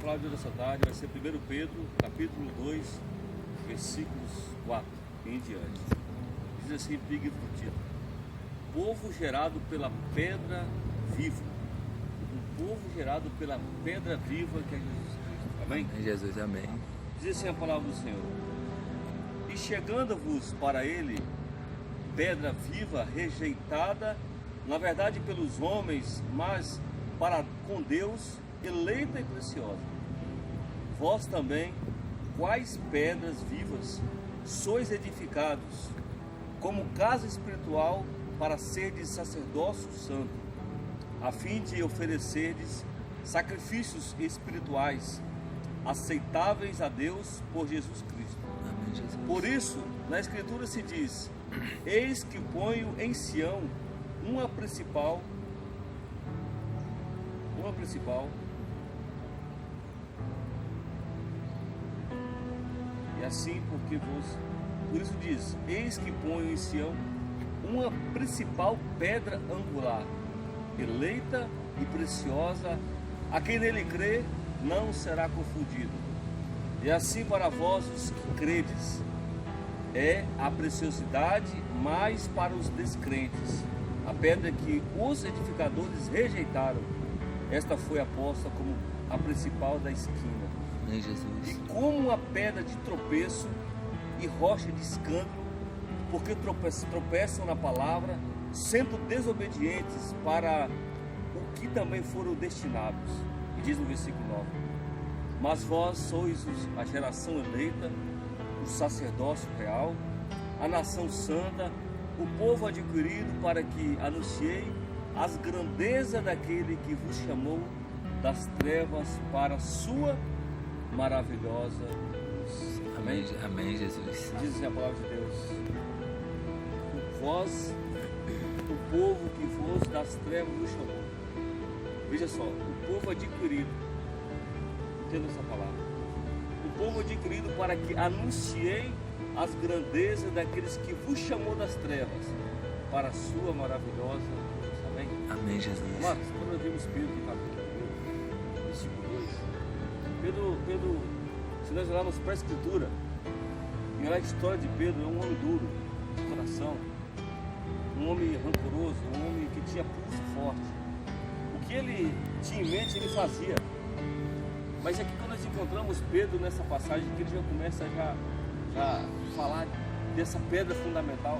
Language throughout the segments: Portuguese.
palavra de Deus dessa tarde vai ser 1 Pedro, capítulo 2, versículos 4 em diante. Diz assim, epígrafe do título: povo gerado pela pedra viva. Um povo gerado pela pedra viva que é Jesus Cristo. Amém? Jesus, amém. Diz assim a palavra do Senhor: e chegando-vos para ele, pedra viva, rejeitada, na verdade pelos homens, mas para com Deus, eleita e preciosa. Vós também, quais pedras vivas, sois edificados, como casa espiritual, para serdes sacerdócio santo, a fim de oferecerdes sacrifícios espirituais, aceitáveis a Deus por Jesus Cristo. Amém, Jesus. Por isso, na Escritura se diz: eis que ponho em Sião uma principal, e assim por isso diz: eis que ponho em Sião uma principal pedra angular, eleita e preciosa, a quem nele crê não será confundido. E assim para vós os que credes, é a preciosidade, mas para os descrentes, a pedra que os edificadores rejeitaram, esta foi aposta como a principal da esquina. Amém, Jesus. E como uma pedra de tropeço e rocha de escândalo, porque tropeçam na palavra, sendo desobedientes para o que também foram destinados. E diz no versículo 9: mas vós sois a geração eleita, o sacerdócio real, a nação santa, o povo adquirido, para que anunciei as grandezas daquele que vos chamou das trevas para a sua maravilhosa luz. Amém? Amém, Jesus. Diz assim a palavra de Deus: vós, o povo que vos das trevas vos chamou. Veja só, o povo adquirido, entenda essa palavra, o povo adquirido, para que anunciei as grandezas daqueles que vos chamou das trevas para a sua maravilhosa luz. Amém? Amém, Jesus. Amados, quando nós vimos Pedro no capítulo 1, versículo 2, Pedro, se nós olharmos para a Escritura, e olhar a história de Pedro, é um homem duro de coração, um homem rancoroso, um homem que tinha pulso forte. O que ele tinha em mente, ele fazia. Mas aqui quando nós encontramos Pedro nessa passagem, que ele já começa a falar dessa pedra fundamental.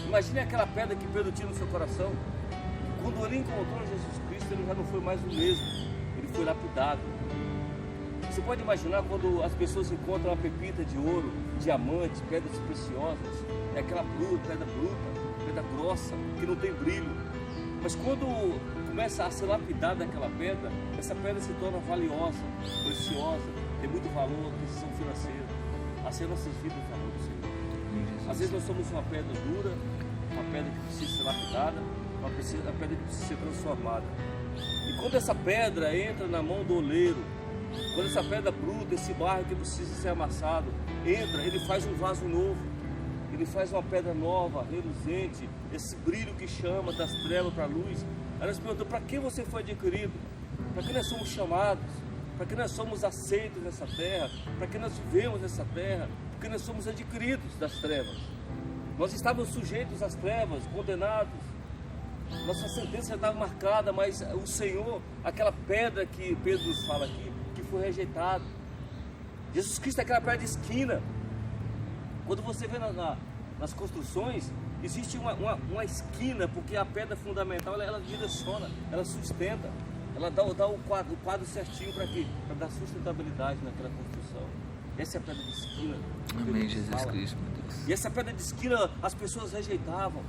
Imagine aquela pedra que Pedro tinha no seu coração. Quando ele encontrou Jesus Cristo, ele já não foi mais o mesmo. Ele foi lapidado. Você pode imaginar quando as pessoas encontram uma pepita de ouro, diamante, pedras preciosas, é aquela pedra bruta, pedra grossa, que não tem brilho. Mas quando começa a ser lapidada aquela pedra, essa pedra se torna valiosa, preciosa, tem muito valor, precisão financeira. Assim é nossas vidas, valor do Senhor. Às vezes nós somos uma pedra dura, uma pedra que precisa ser lapidada, uma pedra que precisa ser transformada. E quando essa pedra entra na mão do oleiro, quando essa pedra bruta, esse barro que precisa ser amassado, entra, ele faz um vaso novo, ele faz uma pedra nova, reluzente, esse brilho que chama das trevas para a luz. Aí nós perguntamos: para que você foi adquirido? Para que nós somos chamados? Para que nós somos aceitos nessa terra? Para que nós vivemos nessa terra? Porque nós somos adquiridos das trevas. Nós estávamos sujeitos às trevas, condenados. Nossa sentença estava marcada, mas o Senhor, aquela pedra que Pedro nos fala aqui, que foi rejeitado. Jesus Cristo é aquela pedra de esquina. Quando você vê nas construções, existe uma esquina, porque a pedra fundamental ela direciona, ela sustenta, ela dá o quadro certinho para quê? Para dar sustentabilidade naquela construção. Essa é a pedra de esquina. Amém, Jesus Cristo, meu Deus. E essa pedra de esquina as pessoas rejeitavam,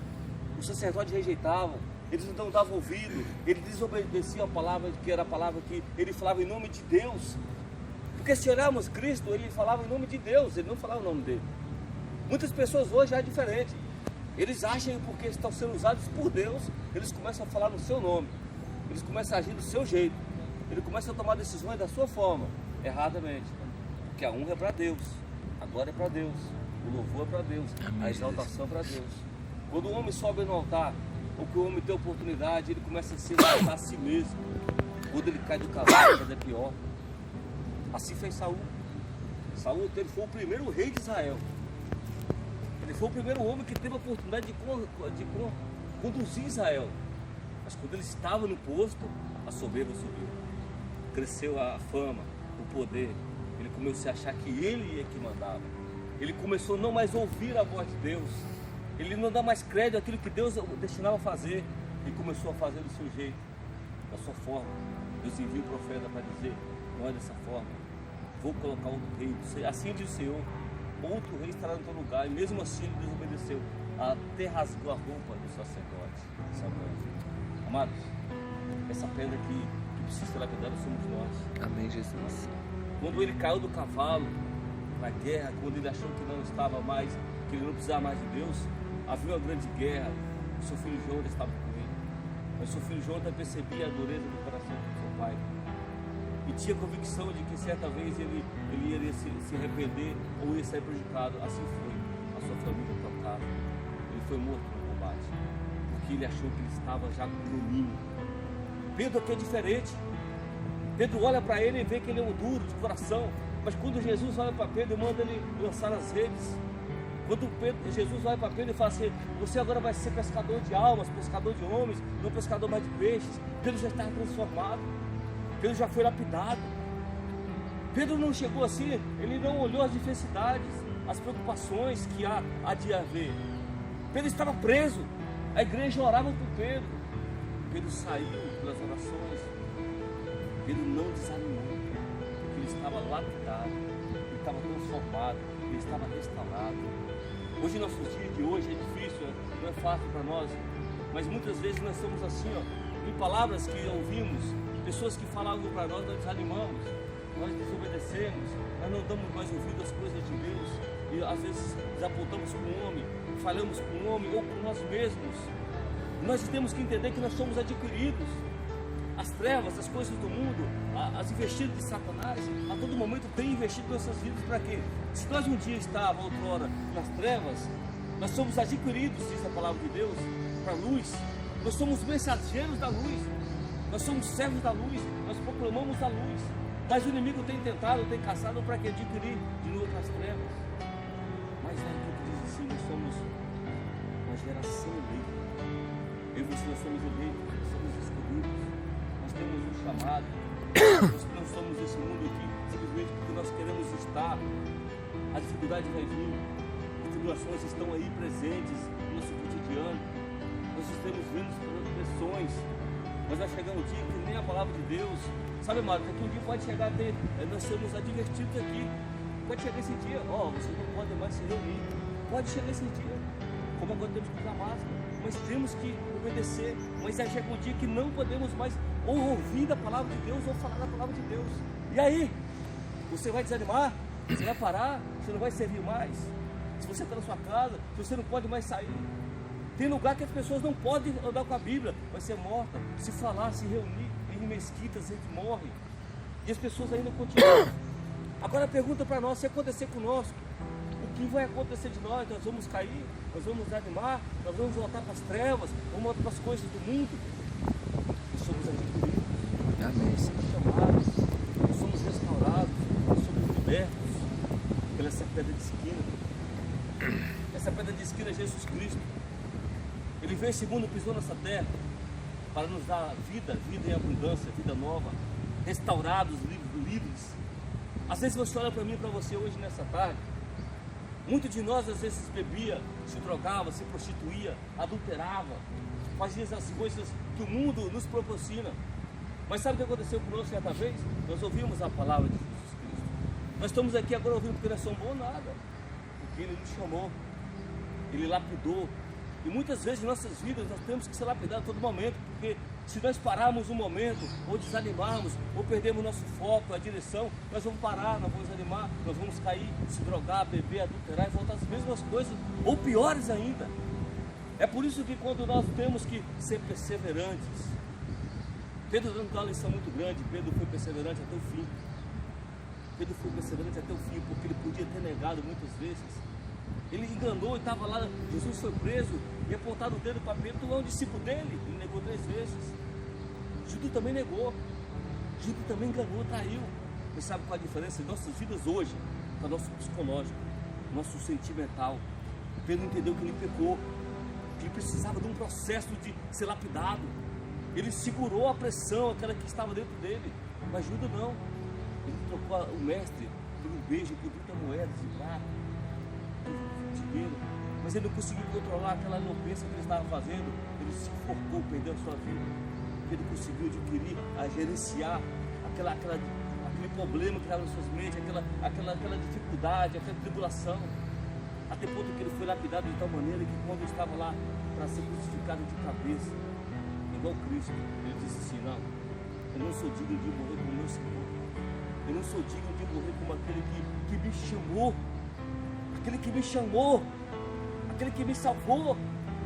os sacerdotes rejeitavam, eles não davam ouvido, eles desobedeciam a palavra, que era a palavra que ele falava em nome de Deus. Porque se olharmos Cristo, ele falava em nome de Deus, ele não falava o nome dele. Muitas pessoas hoje é diferente. Eles acham que porque estão sendo usados por Deus, eles começam a falar no seu nome, eles começam a agir do seu jeito, eles começam a tomar decisões da sua forma, erradamente. Porque a honra é para Deus, a glória é para Deus, o louvor é para Deus, amém, a exaltação é para Deus. Quando o homem sobe no altar, ou que o homem tem oportunidade, ele começa a se exaltar a si mesmo. Quando ele cai do cavalo, ainda é pior. Assim fez Saul. Saul ele foi o primeiro rei de Israel. Ele foi o primeiro homem que teve a oportunidade de conduzir Israel. Mas quando ele estava no posto, a soberba subiu. Cresceu a fama, o poder. Ele começou a achar que ele é que mandava. Ele começou a não mais ouvir a voz de Deus. Ele não dá mais crédito àquilo que Deus destinava a fazer. E começou a fazer do seu jeito, da sua forma. Deus envia o profeta para dizer: não é dessa forma. Vou colocar outro rei. Assim diz o Senhor: outro rei estará no teu lugar. E mesmo assim ele desobedeceu. Até rasgou a roupa do sacerdote Samuel. Amados, essa pedra que precisa ser lapidada somos nós. Amém, Jesus. Quando ele caiu do cavalo na guerra, quando ele achou que não estava mais, que ele não precisava mais de Deus, havia uma grande guerra. O seu filho Jonathan estava com ele. Mas o seu filho Jonathan percebia a dureza do coração do seu pai. E tinha convicção de que certa vez ele iria se arrepender ou ia sair prejudicado. Assim foi. A sua família trocada. Ele foi morto no combate. Porque ele achou que ele estava já no mínimo. Pedro aqui é diferente. Pedro olha para ele e vê que ele é um duro de coração. Mas quando Jesus olha para Pedro e manda ele lançar as redes. Quando Jesus olha para Pedro e fala assim: você agora vai ser pescador de almas, pescador de homens, não pescador mais de peixes. Pedro já estava transformado. Pedro já foi lapidado. Pedro não chegou assim, ele não olhou as diversidades, as preocupações que há de haver. Pedro estava preso. A igreja orava por Pedro. Pedro saiu pelas orações. Pedro não desanimou, porque ele estava lapidado, ele estava transformado, ele estava restaurado. Hoje, nosso dia de hoje é difícil, não é fácil para nós, mas muitas vezes nós estamos assim, em palavras que ouvimos, pessoas que falavam para nós desanimamos, nós desobedecemos, nós não damos mais ouvido às coisas de Deus, e às vezes desapontamos com o homem, falhamos com o homem ou com nós mesmos. Nós temos que entender que nós somos adquiridos. As trevas, as coisas do mundo, as investidas de Satanás, a todo momento tem investido em nossas vidas para quê? Se nós um dia estávamos, outrora, nas trevas, nós somos adquiridos, diz a palavra de Deus, para a luz. Nós somos mensageiros da luz, nós somos servos da luz, nós proclamamos a luz. Mas o inimigo tem tentado, tem caçado para que adquirir de novo as trevas. Mas é aquilo que diz assim: nós somos uma geração eleita. Eu e você, nós somos eleitos, nós somos escolhidos. Temos um chamado. Nós não somos esse mundo aqui simplesmente porque nós queremos estar. A dificuldade vai vir, as tribulações estão aí presentes no nosso cotidiano. Nós estamos vendo pressões, mas vai chegar um dia que nem a palavra de Deus, sabe, amado, que um dia pode chegar a ter, nós sermos advertidos aqui. Pode chegar esse dia, vocês não podem mais se reunir. Pode chegar esse dia, como agora temos que usar máscara, mas temos que obedecer. Mas aí chega um dia que não podemos mais ou ouvir da palavra de Deus ou falar da palavra de Deus. E aí? Você vai desanimar? Você vai parar? Você não vai servir mais? Se você está na sua casa, se você não pode mais sair. Tem lugar que as pessoas não podem andar com a Bíblia, vai ser morta. Se falar, se reunir em mesquitas, a gente morre. E as pessoas ainda continuam. Agora pergunta para nós: se acontecer conosco, o que vai acontecer de nós? Nós vamos cair? Nós vamos desanimar? Nós vamos voltar para as trevas? Vamos voltar para as coisas do mundo? Nós somos adquiridos. Amém. Nós somos chamados. Nós somos restaurados. Nós somos libertos pela essa pedra de esquina. Essa pedra de esquina é Jesus Cristo. Ele veio segundo pisou nessa terra para nos dar vida em abundância, vida nova, restaurados, livres. Às vezes você olha para mim e para você hoje nessa tarde. Muitos de nós às vezes bebia, se drogava, se prostituía, adulterava, fazia as coisas que o mundo nos proporciona. Mas sabe o que aconteceu conosco certa vez? Nós ouvimos a palavra de Jesus Cristo. Nós estamos aqui agora ouvindo porque nós somos bons nada. Porque Ele nos chamou, Ele lapidou. E muitas vezes em nossas vidas nós temos que ser lapidados a todo momento, porque se nós pararmos um momento, ou desanimarmos, ou perdermos nosso foco, a direção, nós vamos parar, nós vamos desanimar, nós vamos cair, se drogar, beber, adulterar e voltar às mesmas coisas, ou piores ainda. É por isso que quando nós temos que ser perseverantes, Pedro dando uma lição muito grande, Pedro foi perseverante até o fim. Pedro foi perseverante até o fim, porque ele podia ter negado muitas vezes. Ele enganou e estava lá, Jesus foi preso e apontaram o dedo para Pedro: tu é um discípulo dele. Ele negou 3 vezes. Judas também negou. Judas também enganou, traiu. Mas sabe qual a diferença? Em nossas vidas hoje, para o nosso psicológico, nosso sentimental. Pedro entendeu que ele pecou, que ele precisava de um processo de ser lapidado. Ele segurou a pressão, aquela que estava dentro dele. Mas Judas não. Ele trocou o mestre por um beijo, por 30 moedas de prata, de dinheiro. Mas ele não conseguiu controlar aquela loucura que ele estava fazendo. Ele se enforcou, perdeu a sua vida. Ele conseguiu adquirir, a gerenciar aquele problema que estava nas suas mentes, aquela dificuldade, aquela tribulação. Até ponto que ele foi lapidado de tal maneira que quando estava lá para ser crucificado de cabeça, igual Cristo, ele disse assim: não, eu não sou digno de morrer como meu Senhor. Eu não sou digno de morrer como aquele que me chamou, aquele que me chamou, aquele que me salvou,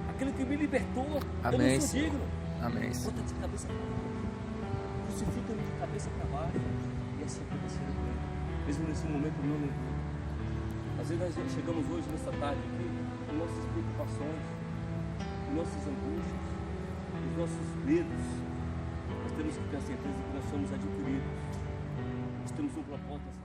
aquele que me libertou. Amém, eu não sou Senhor. digno. Amém, Senhor. Bota de cabeça para baixo, crucifica-me de cabeça para baixo. E assim aconteceu com ele. Mesmo nesse momento não lembrou. Às vezes nós chegamos hoje, nessa tarde aqui, com nossas preocupações, com nossas angústias, com os nossos medos. Nós temos que ter a certeza que nós somos adquiridos. Nós temos um propósito.